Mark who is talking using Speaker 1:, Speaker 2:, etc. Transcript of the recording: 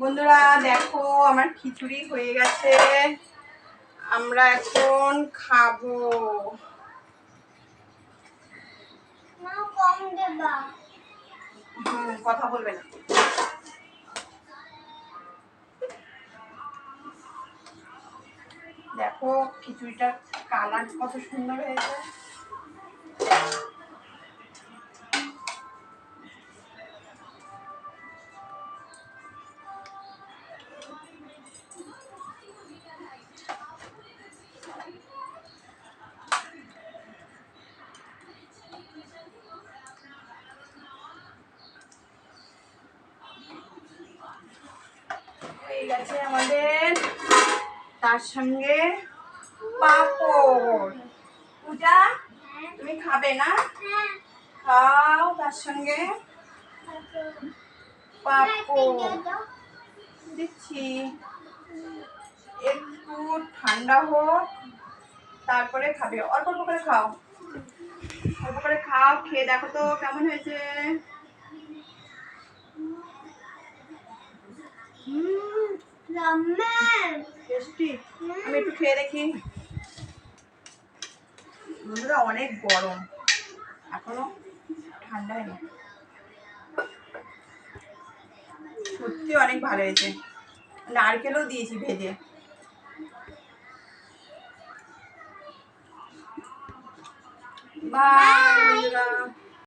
Speaker 1: বন্ধুরা দেখো আমার খিচুড়ি হয়ে গেছে, আমরা এখন খাবো। কথা বলবে না। দেখো খিচুড়িটার কালার কত সুন্দর হয়েছে। হয়ে গেছে আমাদের, তার সঙ্গে পাঁপড়। পূজা তুমি খাবে না? খাও, তার সঙ্গে পাঁপড় দিচ্ছি। একটু ঠান্ডা হোক তারপরে খাবে, অল্প অল্প করে খাও, অল্প করে খাও। খেয়ে দেখো তো কেমন হয়েছে। টেস্টি। আমি একটু খেয়ে দেখি। বন্ধুরা অনেক গরম, এখনো ঠান্ডা হয়নি। সত্যি অনেক ভালো হয়েছে, নারকেলও দিয়েছি ভেজে। বাই বন্ধুরা।